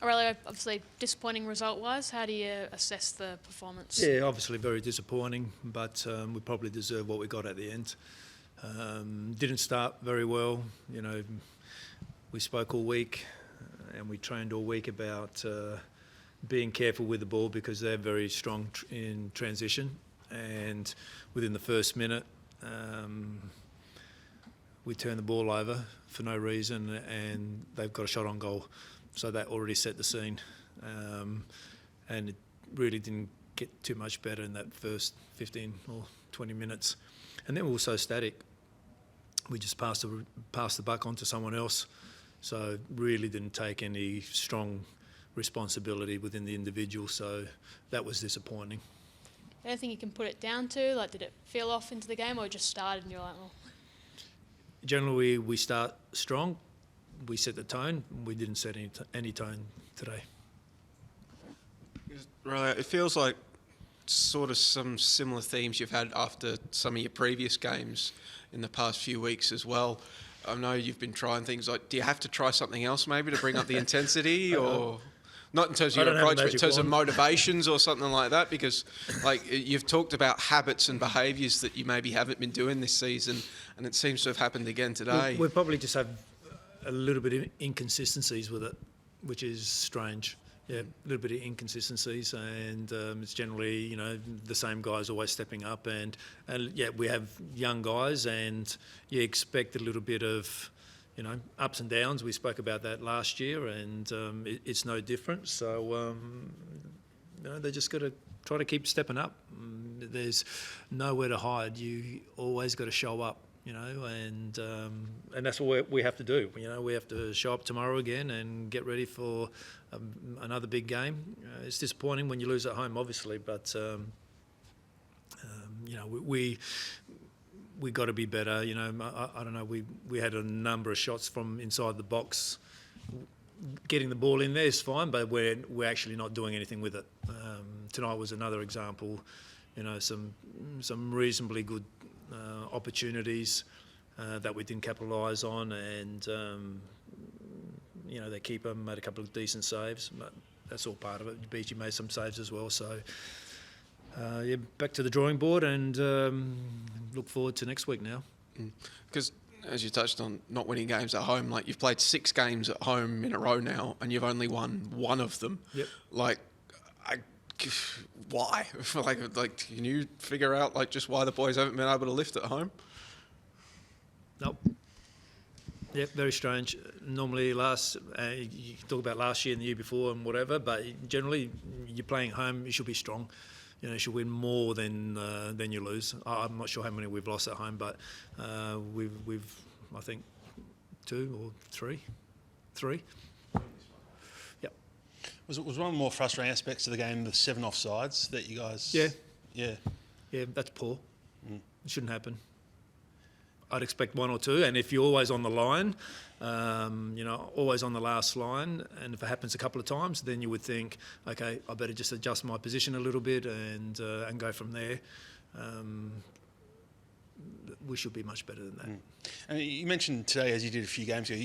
Aurelio, obviously disappointing result-wise. How do you assess the performance? Yeah, obviously very disappointing, but we probably deserve what we got at the end. Didn't start very well. You know, we spoke all week and we trained all week about being careful with the ball because they're very strong in transition. And within the first minute, we turned the ball over for no reason and they've got a shot on goal. So that already set the scene. And it really didn't get too much better in that first 15 or 20 minutes. And then we were so static. We just passed the buck on to someone else. So really didn't take any strong responsibility within the individual. So that was disappointing. Anything you can put it down to? Like, did it feel off into the game or just started and you're like, oh? Generally, we start strong. We set the tone. We didn't set any tone today. Really, it feels like sort of some similar themes you've had after some of your previous games in the past few weeks as well. I know you've been trying things like, do you have to try something else maybe to bring up the intensity or... Not in terms of your approach, but in terms of motivations or something like that, because like you've talked about habits and behaviours that you maybe haven't been doing this season, and it seems to have happened again today. We probably just have a little bit of inconsistencies with it, which is strange. Yeah, a little bit of inconsistencies, and it's generally, you know, the same guys always stepping up, and yeah, we have young guys, and you expect a little bit of, you know, ups and downs. We spoke about that last year, and it's no different. So, you know, they just got to try to keep stepping up. There's nowhere to hide. You always got to show up, you know, and that's what we have to do. You know, we have to show up tomorrow again and get ready for another big game. It's disappointing when you lose at home, obviously, but you know, we got to be better. You know, I don't know. We had a number of shots from inside the box. Getting the ball in there is fine, but we're actually not doing anything with it. Tonight was another example. You know, some reasonably good opportunities that we didn't capitalise on, and you know, the keeper made a couple of decent saves, but that's all part of it. Behich made some saves as well, so. Yeah, back to the drawing board and look forward to next week now. Because as you touched on, not winning games at home, like you've played 6 games at home in a row now and you've only won 1 of them. Yep. Like, why? like, can you figure out like just why the boys haven't been able to lift at home? Nope. Yep, very strange. Normally, you can talk about last year and the year before and whatever, but generally, you're playing at home, you should be strong. You know, you should win more than you lose. I'm not sure how many we've lost at home, but we've I think 2 or 3. Yep. Was one of the more frustrating aspects of the game the 7 offsides that you guys? Yeah. That's poor. It shouldn't happen. I'd expect 1 or 2, and if you're always on the line, you know, always on the last line, and if it happens a couple of times, then you would think, okay, I better just adjust my position a little bit and go from there. We should be much better than that. And you mentioned today, as you did a few games ago,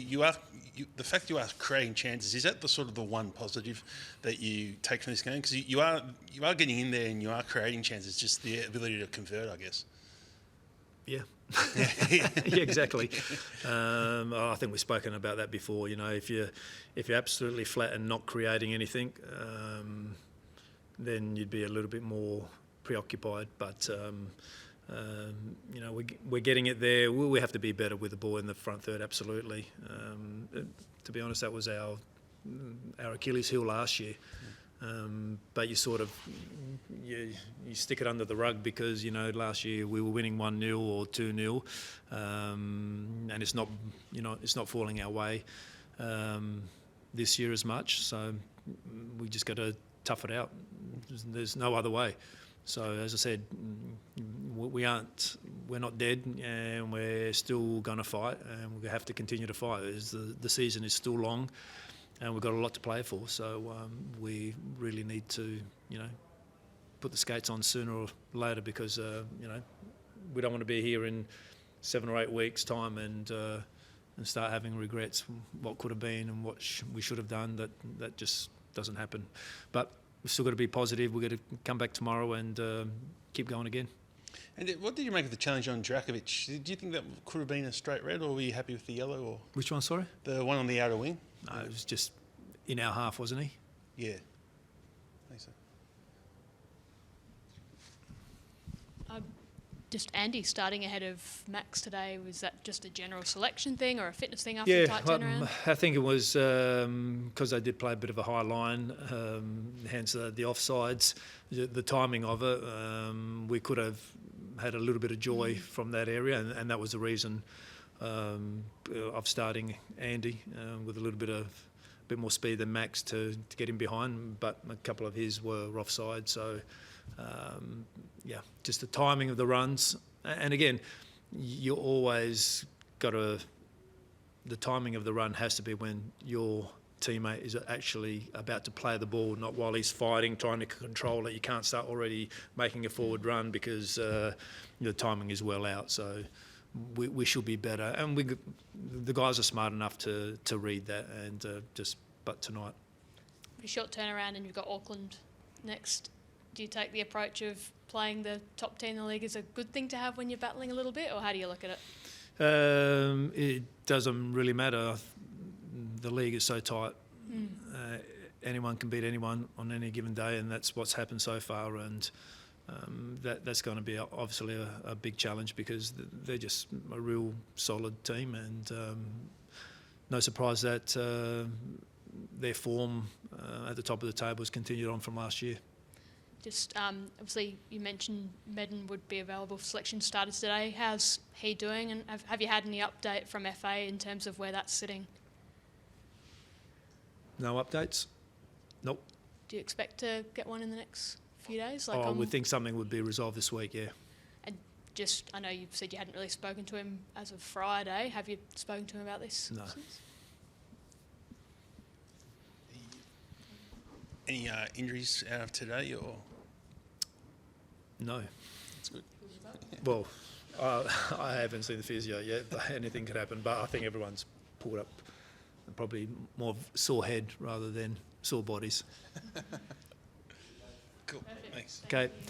the fact that you are creating chances, is that the sort of the one positive that you take from this game? Because you are getting in there and you are creating chances, just the ability to convert, I guess. Yeah. Yeah, exactly. I think we've spoken about that before. You know, if you're absolutely flat and not creating anything, then you'd be a little bit more preoccupied. But you know, we're getting it there. We have to be better with the ball in the front third. Absolutely. To be honest, that was our Achilles heel last year. But you sort of you stick it under the rug because, you know, last year we were winning 1-0 or 2-0, and it's not falling our way this year as much. So we just got to tough it out. There's no other way. So as I said, we're not dead, and we're still going to fight, and we have to continue to fight. The season is still long. And we've got a lot to play for, so we really need to, you know, put the skates on sooner or later because, you know, we don't want to be here in 7 or 8 weeks' time and start having regrets, what could have been and what we should have done. That just doesn't happen. But we've still got to be positive. We've got to come back tomorrow and keep going again. And what did you make of the challenge on Drakovic? Do you think that could have been a straight red, or were you happy with the yellow? Or Which one, sorry? the one on the outer wing? No, it was just in our half, wasn't he? Yeah. I think so. Just Andy starting ahead of Max today, was that just a general selection thing or a fitness thing after the tight turnaround? I think it was because they did play a bit of a high line, hence the offsides, the timing of it. We could have had a little bit of joy from that area, and that was the reason of starting Andy with a little bit more speed than Max to get him behind, but a couple of his were offside, so. Just the timing of the runs. And again, you always got to... The timing of the run has to be when your teammate is actually about to play the ball, not while he's fighting, trying to control it. You can't start already making a forward run because the timing is well out. So we should be better. And the guys are smart enough to read that. And but tonight... Pretty short turnaround, and you've got Auckland next. Do you take the approach of playing the top team in the league as a good thing to have when you're battling a little bit, or how do you look at it? It doesn't really matter. The league is so tight. Anyone can beat anyone on any given day, and that's what's happened so far. And that's going to be obviously a big challenge because they're just a real solid team, and no surprise that their form at the top of the table has continued on from last year. Just obviously you mentioned Medden would be available for selection started today. How's he doing, and have you had any update from FA in terms of where that's sitting? No updates? Nope. Do you expect to get one in the next few days? I would think something would be resolved this week, yeah. And just, I know you've said you hadn't really spoken to him as of Friday. Have you spoken to him about this? No. Since? Any injuries out of today, or...? No. That's good. Well, I haven't seen the physio yet. Anything could happen, but I think everyone's pulled up probably more sore head rather than sore bodies. Cool. Thanks. Okay.